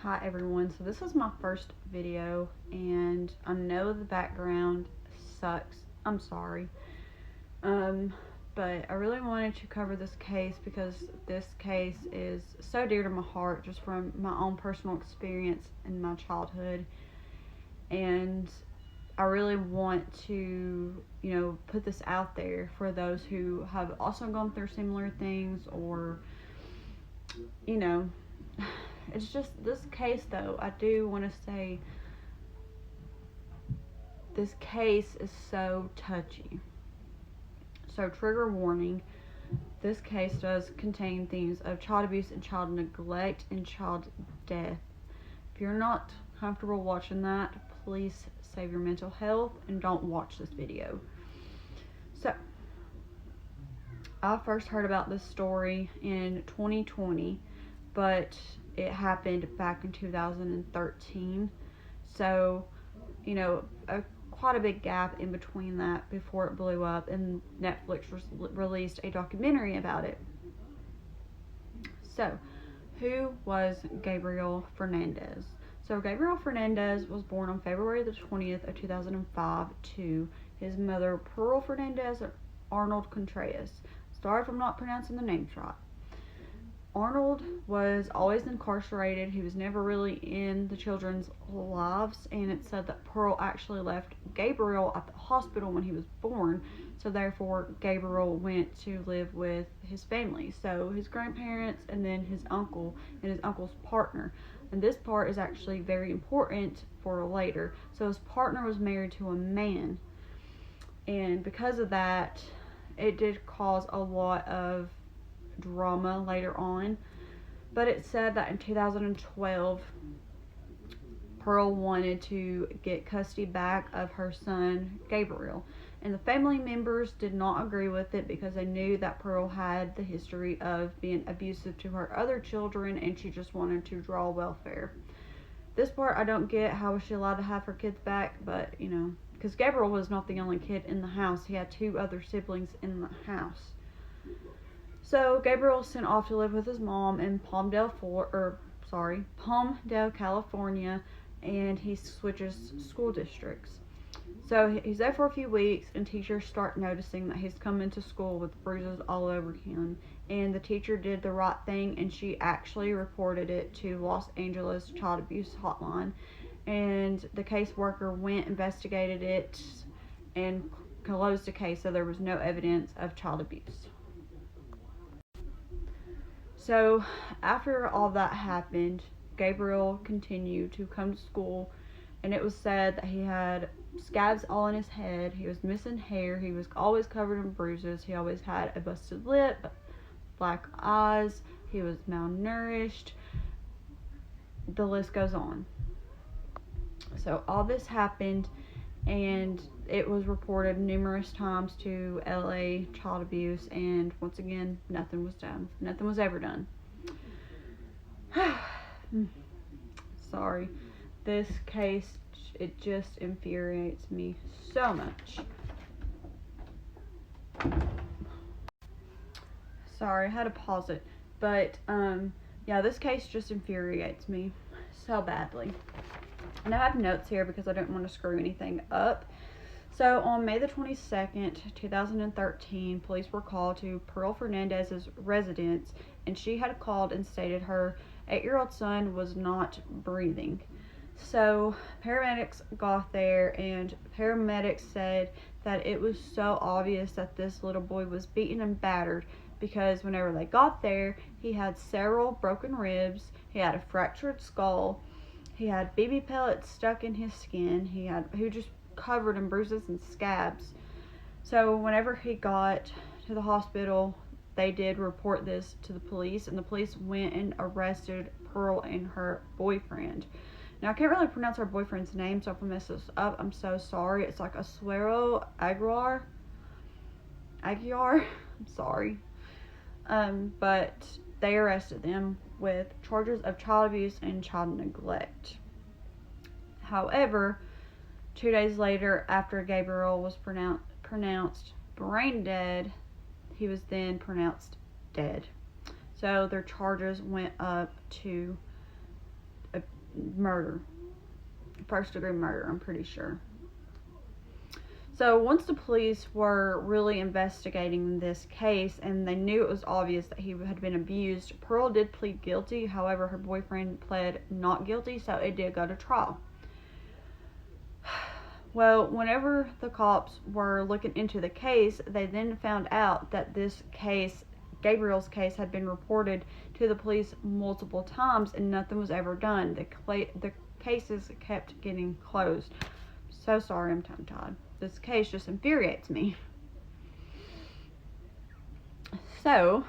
Hi everyone, so this is my first video and I know the background sucks. I'm sorry. But I really wanted to cover this case because this case is so dear to my heart just from my own personal experience in my childhood, and I really want to, put this out there for those who have also gone through similar things, or it's just this case though. I do want to say this case is so touchy. So, trigger warning, this case does contain themes of child abuse and child neglect and child death. If you're not comfortable watching that, please save your mental health and don't watch this video. So, I first heard about this story in 2020, but it happened back in 2013. So, quite a big gap in between that before it blew up, and Netflix released a documentary about it. So, who was Gabriel Fernandez? So, Gabriel Fernandez was born on February the 20th of 2005 to his mother, Pearl Fernandez and Arnold Contreras. Sorry if I'm not pronouncing the names right. Arnold was always incarcerated. He was never really in the children's lives, and it said that Pearl actually left Gabriel at the hospital when he was born, so therefore Gabriel went to live with his family, so his grandparents and then his uncle and his uncle's partner. And this part is actually very important for later. So his partner was married to a man, and because of that, it did cause a lot of drama later on. But it said that in 2012, Pearl wanted to get custody back of her son Gabriel, and the family members did not agree with it because they knew that Pearl had the history of being abusive to her other children, and she just wanted to draw welfare. This part I don't get. How was she allowed to have her kids back? But because Gabriel was not the only kid in the house, he had two other siblings in the house. So Gabriel was sent off to live with his mom in Palmdale, California, and he switches school districts. So he's there for a few weeks, and teachers start noticing that he's coming to school with bruises all over him. And the teacher did the right thing, and she actually reported it to Los Angeles Child Abuse Hotline. And the caseworker went, investigated it, and closed the case, so there was no evidence of child abuse. So, after all that happened, Gabriel continued to come to school, and it was said that he had scabs all in his head, he was missing hair, he was always covered in bruises, he always had a busted lip, black eyes, he was malnourished, the list goes on. So, all this happened, and it was reported numerous times to LA Child Abuse, and once again, nothing was done. Nothing was ever done. Sorry. This case, it just infuriates me so much. Sorry, I had to pause it. But, yeah, this case just infuriates me so badly. And I have notes here because I don't want to screw anything up. So, on May the 22nd, 2013, police were called to Pearl Fernandez's residence, and she had called and stated her 8-year-old son was not breathing. So, paramedics got there, and paramedics said that it was so obvious that this little boy was beaten and battered, because whenever they got there, he had several broken ribs, he had a fractured skull, he had BB pellets stuck in his skin, he just covered in bruises and scabs. So whenever he got to the hospital, they did report this to the police, and the police went and arrested Pearl and her boyfriend. Now, I can't really pronounce her boyfriend's name, so if I mess this up, I'm so sorry. It's like Asuero Aguiar. I'm sorry. But they arrested them with charges of child abuse and child neglect. However, 2 days later, after Gabriel was pronounced brain dead, he was then pronounced dead. So their charges went up to murder. First degree murder, I'm pretty sure. So once the police were really investigating this case and they knew it was obvious that he had been abused, Pearl did plead guilty. However, her boyfriend pled not guilty, so it did go to trial. Well, whenever the cops were looking into the case, they then found out that this case, Gabriel's case, had been reported to the police multiple times and nothing was ever done. The cases kept getting closed. So sorry, I'm tongue-tied. This case just infuriates me. So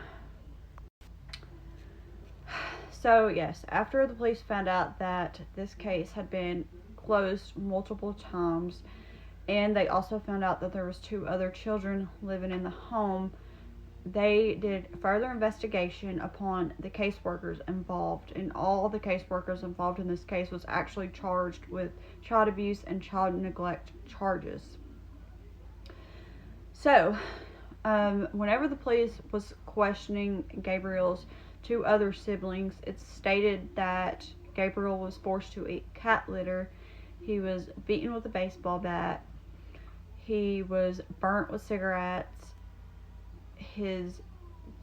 yes, after the police found out that this case had been closed multiple times, and they also found out that there was 2 other children living in the home, they did further investigation upon the caseworkers involved, and all the caseworkers involved in this case was actually charged with child abuse and child neglect charges. So, whenever the police was questioning Gabriel's 2 other siblings, it stated that Gabriel was forced to eat cat litter, he was beaten with a baseball bat, he was burnt with cigarettes,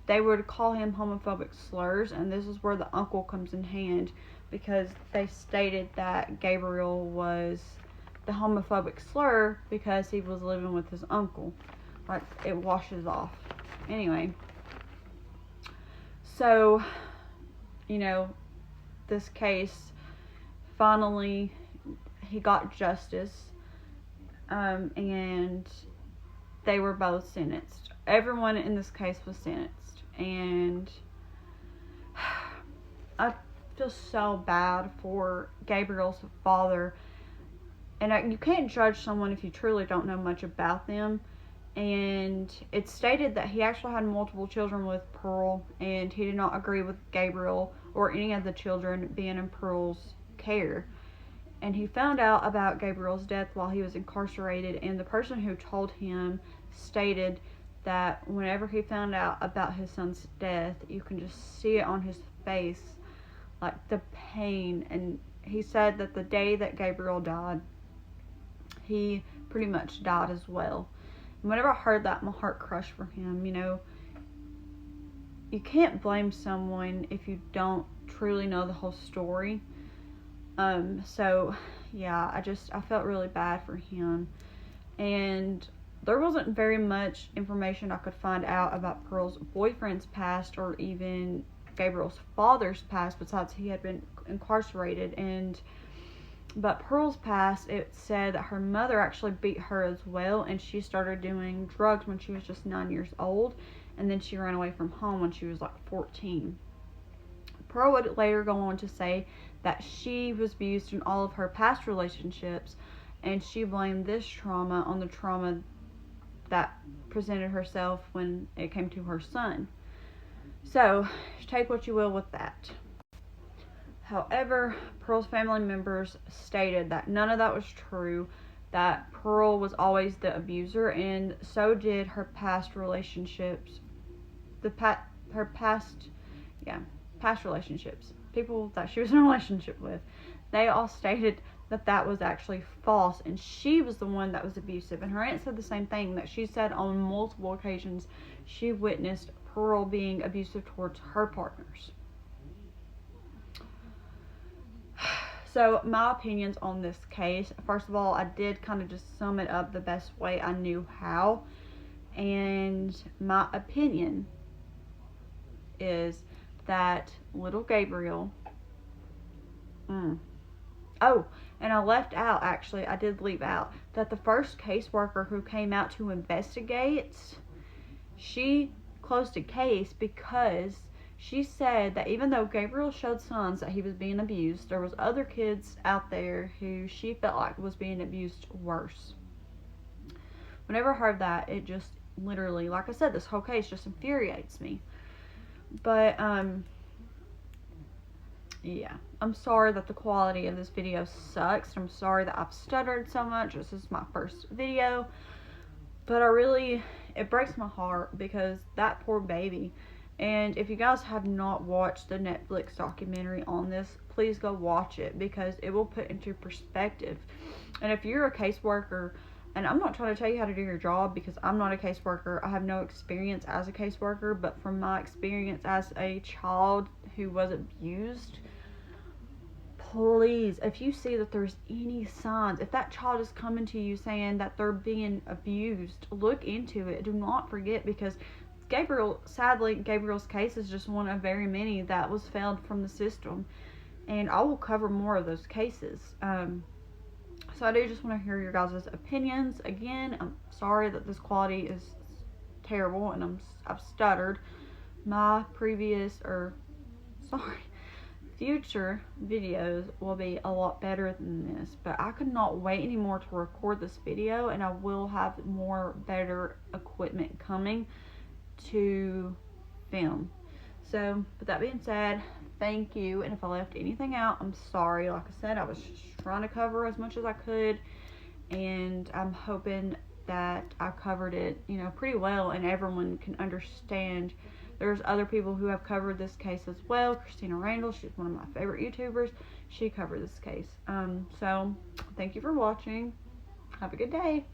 they would call him homophobic slurs, and this is where the uncle comes in hand, because they stated that Gabriel was the homophobic slur because he was living with his uncle. Like, it washes off. Anyway, so, this case, finally, he got justice, and they were both sentenced. Everyone in this case was sentenced, and I feel so bad for Gabriel's father. And you can't judge someone if you truly don't know much about them. And it stated that he actually had multiple children with Pearl, and he did not agree with Gabriel or any of the children being in Pearl's care. And he found out about Gabriel's death while he was incarcerated, and the person who told him stated that whenever he found out about his son's death, you can just see it on his face, like the pain. And he said that the day that Gabriel died, he pretty much died as well. And whenever I heard that, my heart crushed for him. You can't blame someone if you don't truly know the whole story. So yeah, I felt really bad for him. And there wasn't very much information I could find out about Pearl's boyfriend's past or even Gabriel's father's past, besides he had been incarcerated. But Pearl's past, it said that her mother actually beat her as well, and she started doing drugs when she was just 9 years old, and then she ran away from home when she was like 14. Pearl would later go on to say that she was abused in all of her past relationships, and she blamed this trauma on the trauma that presented herself when it came to her son. So, take what you will with that. However, Pearl's family members stated that none of that was true, that Pearl was always the abuser, and so did her past relationships. Past relationships. People that she was in a relationship with. They all stated that was actually false, and she was the one that was abusive. And her aunt said the same thing, that she said on multiple occasions she witnessed Pearl being abusive towards her partners. So, my opinions on this case, first of all, I did kind of just sum it up the best way I knew how. And my opinion is that little Gabriel, oh, and I did leave out that the first caseworker who came out to investigate, she closed a case because she said that even though Gabriel showed signs that he was being abused, there was other kids out there who she felt like was being abused worse. Whenever I heard that, it just literally, like I said, this whole case just infuriates me. But, yeah, I'm sorry that the quality of this video sucks. I'm sorry that I've stuttered so much. This is my first video. But it breaks my heart because that poor baby, And if you guys have not watched the Netflix documentary on this, please go watch it, because it will put into perspective. And if you're a caseworker, and I'm not trying to tell you how to do your job, because I'm not a caseworker, I have no experience as a caseworker, but from my experience as a child who was abused, please, if you see that there's any signs, if that child is coming to you saying that they're being abused, look into it. Do not forget, because sadly, Gabriel's case is just one of very many that was failed from the system. And I will cover more of those cases. So I do just want to hear your guys' opinions. Again, I'm sorry that this quality is terrible, and I've stuttered. My future videos will be a lot better than this, but I could not wait anymore to record this video, and I will have more better equipment coming to film. So with that being said, thank you, and if I left anything out, I'm sorry. Like I said, I was just trying to cover as much as I could, and I'm hoping that I covered it, pretty well, and everyone can understand. There's other people who have covered this case as well. Christina Randall, she's one of my favorite YouTubers. She covered this case. So thank you for watching. Have a good day.